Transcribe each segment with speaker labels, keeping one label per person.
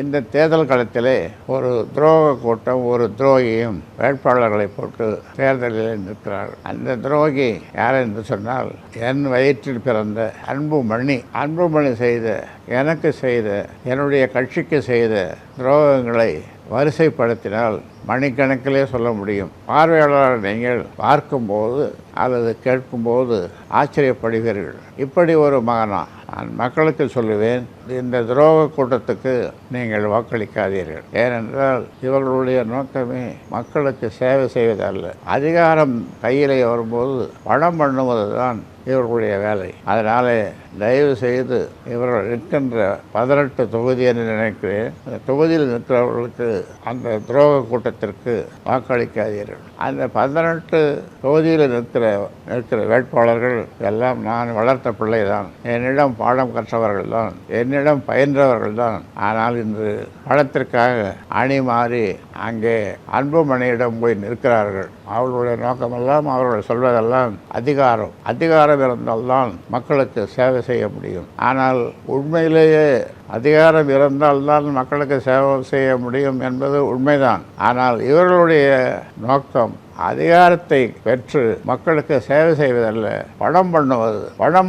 Speaker 1: இந்த தேர்தல் களத்திலே ஒரு துரோக கூட்டம் ஒரு துரோகியும் வேட்பாளர்களை போட்டு தேர்தலில் நிற்கிறார்கள். அந்த துரோகி யார் என்று சொன்னால், என் வயிற்றில் பிறந்த அன்புமணி செய்த, எனக்கு செய்த, என்னுடைய கட்சிக்கு செய்த துரோகங்களை வரிசைப்படுத்தினால் மணிக்கணக்கிலே சொல்ல முடியும். பார்வையாளர் நீங்கள் பார்க்கும்போது அல்லது கேட்கும்போது ஆச்சரியப்படுவீர்கள். இப்படி ஒரு மகனா? நான் மக்களுக்கு சொல்லுவேன், இந்த துரோக கூட்டத்துக்கு நீங்கள் வாக்களிக்காதீர்கள். ஏனென்றால் இவர்களுடைய நோக்கமே மக்களுக்கு சேவை செய்வதல்ல. அதிகாரம் கையிலே வரும்போது பணம் பண்ணுவது தான் இவர்களுடைய வேலை. அதனாலே தயவு செய்து இவர்கள் நிற்கின்ற 18 தொகுதி என்று நினைக்கிறேன், அந்த தொகுதியில் நிற்கிறவர்களுக்கு அந்த துரோக கூட்டத்திற்கு வாக்களிக்காதீர்கள். அந்த 18 தொகுதியில் நிற்கிற வேட்பாளர்கள் எல்லாம் நான் வளர்த்த பிள்ளை தான், என்னிடம் பாடம் கற்றவர்கள் தான், என்னிடம் பயின்றவர்கள் தான். ஆனால் இன்று பணத்திற்காக அணி மாறி அங்கே அன்புமணியிடம் போய் நிற்கிறார்கள். அவர்களுடைய நோக்கமெல்லாம், அவர்கள் சொல்வதெல்லாம் அதிகாரம் இருந்தால்தான் மக்களுக்கு சேவை செய்ய முடியும். ஆனால் உண்மையிலேயே அதிகாரம் இருந்தால்தான் மக்களுக்கு சேவை செய்ய முடியும் என்பது உண்மைதான். ஆனால் இவர்களுடைய நோக்கம் அதிகாரத்தை பெற்று மக்களுக்கு சேவை செய்வதல்ல, பணம்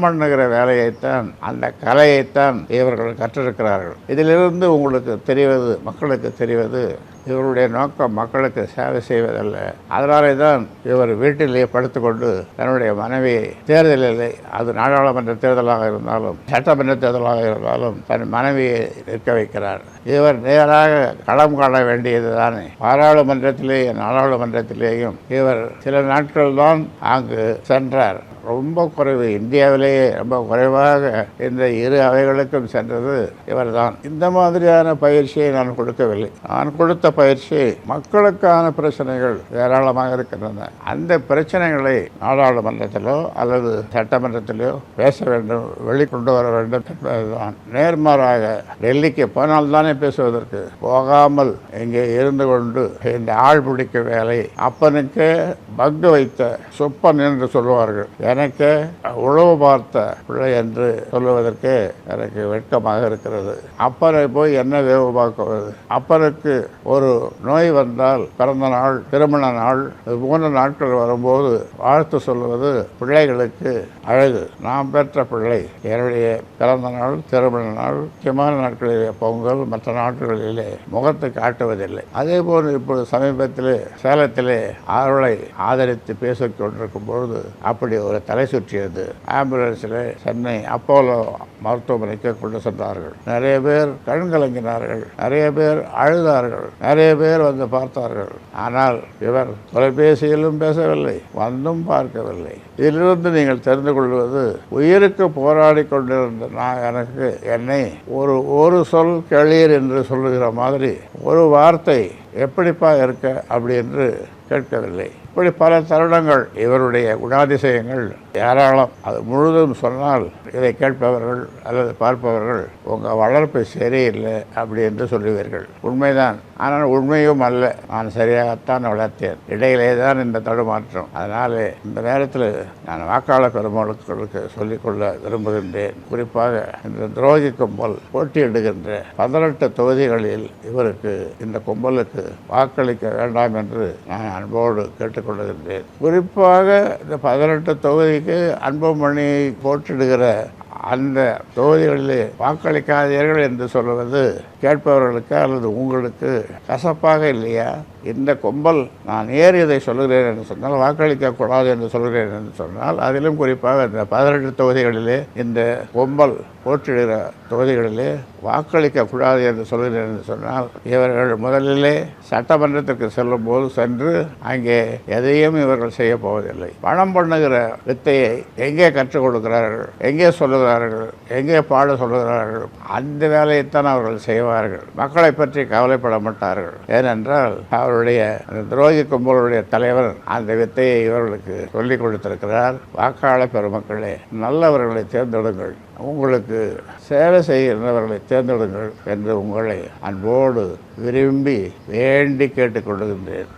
Speaker 1: பண்ணுகிற வேலையைத்தான், அந்த கலையைத்தான் இவர்கள் கற்றிருக்கிறார்கள். இதிலிருந்து உங்களுக்கு தெரிவது, மக்களுக்கு தெரிவது, இவருடைய நோக்கம் மக்களுக்கு சேவை செய்வதல்ல. அதனாலே தான் இவர் வீட்டிலேயே படுத்துக்கொண்டு தன்னுடைய மனைவியை தேர்தலில், அது நாடாளுமன்ற தேர்தலாக இருந்தாலும் சட்டமன்ற தேர்தலாக இருந்தாலும் தன் மனைவியை நிற்க வைக்கிறார். இவர் நேராக களம் காண வேண்டியது தானே. பாராளுமன்றத்திலேயும் நாடாளுமன்றத்திலேயும் இவர் சில நாட்கள் தான் அங்கு சென்றார். ரொம்ப குறைவு, இந்தியாவிலேயே ரொம்ப குறைவாக இந்த இரு அவைகளுக்கும் சென்றது இவர் தான். இந்த மாதிரியான பயிற்சியை நான் கொடுக்கவில்லை. நான் கொடுத்த பயிற்சி மக்களுக்கான பிரச்சனைகள் ஏராளமாக இருக்கின்றன. அந்த பிரச்சனைகளை நாடாளுமன்றத்திலோ அல்லது சட்டமன்றத்திலோ பேச வேண்டும், வெளிக்கொண்டு வர வேண்டும் என்பதுதான். நேர்மாறாக டெல்லிக்கு போனால்தானே பேசுவதற்கு, போகாமல் இங்கே இருந்து கொண்டு இந்த ஆள் பிடிக்க வேலை, அப்பனுக்கு பங்கு வைத்த சொப்பன் என்று சொல்லுவார்கள். எனக்கு உழவு பார்த்த பிள்ளை என்று சொல்லுவதற்கு எனக்கு வெட்கமாக இருக்கிறது. அப்பனை போய் என்ன வேவு பார்க்குவது? அப்பனுக்கு ஒரு நோய் வந்தால், பிறந்த நாள், திருமண நாள், இது போன்ற நாட்கள் வரும்போது வாழ்த்து சொல்லுவது பிள்ளைகளுக்கு அழகு. நாம் பெற்ற பிள்ளை என்னுடைய பிறந்த நாள், திருமண நாள், முக்கியமான நாட்களிலே, பொங்கல், மற்ற நாட்களிலே முகத்தை காட்டுவதில்லை. அதே போல் இப்பொழுது சமீபத்தில் சேலத்திலே அவர்களை ஆதரித்து பேசிக் கொண்டிருக்கும் பொழுது அப்படி ஒரு தலை சுற்றியது. ஆம்புலன்ஸில் சென்னை அப்போலோ மருத்துவமனைக்கு கொண்டு சென்றார்கள். நிறைய பேர் கண் கலங்கினார்கள், நிறைய பேர் அழுதார்கள், நிறைய பேர் வந்து பார்த்தார்கள். ஆனால் இவர் தொலைபேசியிலும் பேசவில்லை, வந்தும் பார்க்கவில்லை. இதிலிருந்து நீங்கள் தெரிந்து கொள்வது, உயிருக்கு போராடி கொண்டிருந்த என்னை ஒரு சொல் கேளீர் என்று சொல்லுகிற மாதிரி ஒரு வார்த்தை எப்படிப்பா இருக்க அப்படி என்று கேட்கவில்லை. இப்படி பல தருணங்கள், இவருடைய குணாதிசயங்கள் ஏராளம். அது முழுதும் சொன்னால் இதை கேட்பவர்கள் அல்லது பார்ப்பவர்கள் உங்கள் வளர்ப்பு சரியில்லை அப்படி என்று சொல்லுவீர்கள். உண்மைதான். ஆனால் உண்மையும் அல்ல. நான் சரியாகத்தான் வளர்த்தேன். இடையிலே தான் இந்த தடுமாற்றம். அதனால் இந்த நேரத்தில் நான் வாக்காளர் பெருமக்களுக்கு சொல்லிக்கொள்ள விரும்புகின்றேன். குறிப்பாக இந்த துரோகி கும்பல் போட்டியிடுகின்ற 18 தொகுதிகளில் இவருக்கு, இந்த கும்பலுக்கு வாக்களிக்க வேண்டாம் என்று நான் அன்போடு கேட்டுக்கொள்கின்றேன். குறிப்பாக இந்த 18 தொகுதிக்கு அன்புமணி போட்டியிடுகிற அந்த தொகுதிகளிலே வாக்களிக்காதீர்கள் என்று சொல்வது கேட்பவர்களுக்கு அல்லது உங்களுக்கு கசப்பாக இல்லையா? இந்த கும்பல், நான் இதை சொல்லுகிறேன் என்று சொன்னால், வாக்களிக்கக்கூடாது என்று சொல்கிறேன் என்று சொன்னால், அதிலும் குறிப்பாக இந்த 18 தொகுதிகளிலே இந்த கும்பல் போட்டியிடுகிற தொகுதிகளிலே வாக்களிக்கக்கூடாது என்று சொல்கிறேன் என்று சொன்னால், இவர்கள் முதலிலே சட்டமன்றத்திற்கு செல்லும் போது சென்று அங்கே எதையும் இவர்கள் செய்ய போவதில்லை. பணம் பண்ணுகிற வித்தையை எங்கே கற்றுக் கொடுக்கிறார்கள், எங்கே சொல்லுகிறார்கள், எங்கே பாட சொல்லுகிறார்கள், அந்த வேலையைத்தான் அவர்கள் செய்வார்கள். மக்களை பற்றி கவலைப்பட மாட்டார்கள். ஏனென்றால் அவருடைய துரோகி கும்பலுடைய தலைவர் அந்த வித்தையை இவர்களுக்கு சொல்லிக் கொடுத்திருக்கிறார். வாக்காளர் பெருமக்களே, நல்லவர்களை தேர்ந்தெடுங்கள், உங்களுக்கு சேவை செய்கிறவர்களை தேர்ந்தெடுங்கள் என்று உங்களை அன்போடு விரும்பி வேண்டி கேட்டுக்கொள்கின்றேன்.